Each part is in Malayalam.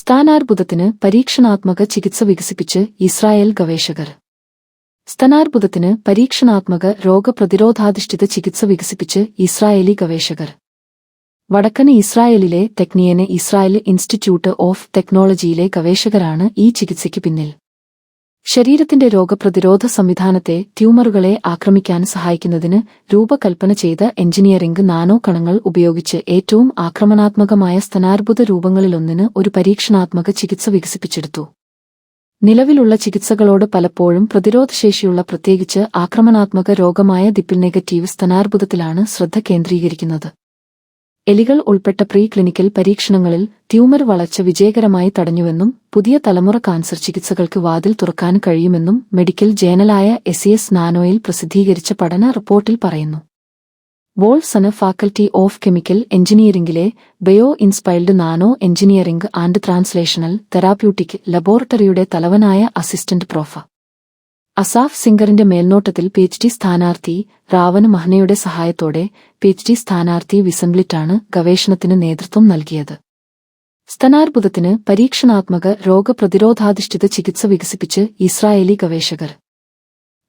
സ്ഥാനാർബുദത്തിന് പരീക്ഷണാത്മക ചികിത്സ വികസിപ്പിച്ച് ഇസ്രായേൽ ഗവേഷകർ. സ്തനാർബുദത്തിന് പരീക്ഷണാത്മക രോഗപ്രതിരോധാധിഷ്ഠിത ചികിത്സ വികസിപ്പിച്ച് ഇസ്രായേലി ഗവേഷകർ. വടക്കൻ ഇസ്രായേലിലെ തെക്നിയന് ഇസ്രായേൽ ഇൻസ്റ്റിറ്റ്യൂട്ട് ഓഫ് ടെക്നോളജിയിലെ ഗവേഷകരാണ് ഈ ചികിത്സയ്ക്ക് പിന്നിൽ. ശരീരത്തിന്റെ രോഗപ്രതിരോധ സംവിധാനത്തെ ട്യൂമറുകളെ ആക്രമിക്കാൻ സഹായിക്കുന്നതിന് രൂപകൽപ്പന ചെയ്ത എഞ്ചിനീയറിംഗ് നാനോ കണങ്ങൾ ഉപയോഗിച്ച് ഏറ്റവും ആക്രമണാത്മകമായ സ്തനാർബുദ രൂപങ്ങളിലൊന്നിന് ഒരു പരീക്ഷണാത്മക ചികിത്സ വികസിപ്പിച്ചെടുത്തു. നിലവിലുള്ള ചികിത്സകളോട് പലപ്പോഴും പ്രതിരോധശേഷിയുള്ള പ്രത്യേകിച്ച് ആക്രമണാത്മക രോഗമായ ദിപ്പിൾ നെഗറ്റീവ് സ്തനാർബുദത്തിലാണ് ശ്രദ്ധ കേന്ദ്രീകരിക്കുന്നത്. എലികൾ ഉൾപ്പെട്ട പ്രീ ക്ലിനിക്കൽ പരീക്ഷണങ്ങളിൽ ട്യൂമർ വളർച്ച വിജയകരമായി തടഞ്ഞുവെന്നും പുതിയ തലമുറ കാൻസർ ചികിത്സകൾക്ക് വാതിൽ തുറക്കാൻ കഴിയുമെന്നും മെഡിക്കൽ ജേണലായ SES നാനോയിൽ പ്രസിദ്ധീകരിച്ച പഠന റിപ്പോർട്ടിൽ പറയുന്നു. വോൾസണ് ഫാക്കൽറ്റി ഓഫ് കെമിക്കൽ എഞ്ചിനീയറിംഗിലെ bio inspired nano engineering and translational therapeutic ലബോറട്ടറിയുടെ തലവനായ അസിസ്റ്റന്റ് പ്രൊഫ. അസാഫ് സിംഗറിന്റെ മേൽനോട്ടത്തിൽ PhD സ്ഥാനാർത്ഥി റാവന് മഹ്നയുടെ സഹായത്തോടെ PhD സ്ഥാനാർത്ഥി വിസംബ്ലിറ്റാണ് ഗവേഷണത്തിന് നേതൃത്വം നൽകിയത്. സ്തനാർബുദത്തിന് പരീക്ഷണാത്മക രോഗപ്രതിരോധാധിഷ്ഠിത ചികിത്സ വികസിപ്പിച്ച് ഇസ്രായേലി ഗവേഷകർ.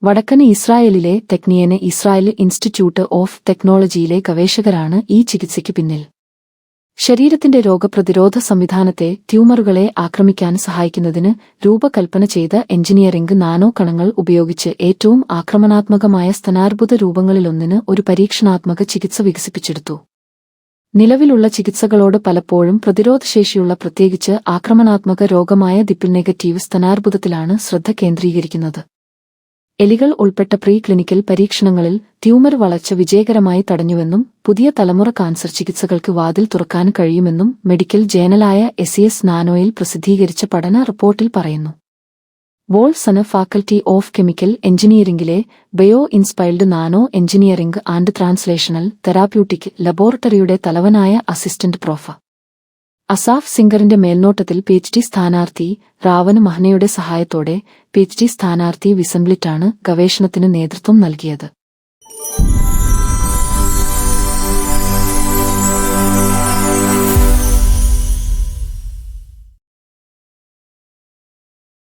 വടക്കൻ ഇസ്രായേലിലെ തെക്നിയന് ഇസ്രായേൽ ഇൻസ്റ്റിറ്റ്യൂട്ട് ഓഫ് ടെക്നോളജിയിലെ ഗവേഷകരാണ് ഈ ചികിത്സയ്ക്ക് പിന്നിൽ. ശരീരത്തിന്റെ രോഗപ്രതിരോധ സംവിധാനത്തെ ട്യൂമറുകളെ ആക്രമിക്കാൻ സഹായിക്കുന്നതിന് രൂപകൽപ്പന ചെയ്ത എഞ്ചിനീയറിംഗ് നാനോ കണങ്ങൾ ഉപയോഗിച്ച് ഏറ്റവും ആക്രമണാത്മകമായ സ്തനാർബുദ രൂപങ്ങളിലൊന്നിന് ഒരു പരീക്ഷണാത്മക ചികിത്സ വികസിപ്പിച്ചെടുത്തു. നിലവിലുള്ള ചികിത്സകളോട് പലപ്പോഴും പ്രതിരോധശേഷിയുള്ള പ്രത്യേകിച്ച് ആക്രമണാത്മക രോഗമായ ദിപ്പിൾ നെഗറ്റീവ് സ്തനാർബുദത്തിലാണ് ശ്രദ്ധ കേന്ദ്രീകരിക്കുന്നത്. എലികൾ ഉൾപ്പെട്ട പ്രീ ക്ലിനിക്കൽ പരീക്ഷണങ്ങളിൽ ട്യൂമർ വളർച്ച വിജയകരമായി തടഞ്ഞുവെന്നും പുതിയ തലമുറ കാൻസർ ചികിത്സകൾക്ക് വാതിൽ തുറക്കാൻ കഴിയുമെന്നും മെഡിക്കൽ ജേണലായ SES നാനോയിൽ പ്രസിദ്ധീകരിച്ച പഠന റിപ്പോർട്ടിൽ പറയുന്നു. വോൾസണ് ഫാക്കൽറ്റി ഓഫ് കെമിക്കൽ എഞ്ചിനീയറിംഗിലെ bio inspired nano engineering and translational therapeutic ലബോറട്ടറിയുടെ തലവനായ അസിസ്റ്റന്റ് പ്രൊഫ. അസാഫ് സിംഗറിന്റെ മേൽനോട്ടത്തിൽ PhD സ്ഥാനാർത്ഥി റാവന് മഹ്നയുടെ സഹായത്തോടെ PhD സ്ഥാനാർത്ഥി വിസംബ്ലിറ്റാണ് ഗവേഷണത്തിന് നേതൃത്വം നൽകിയത്.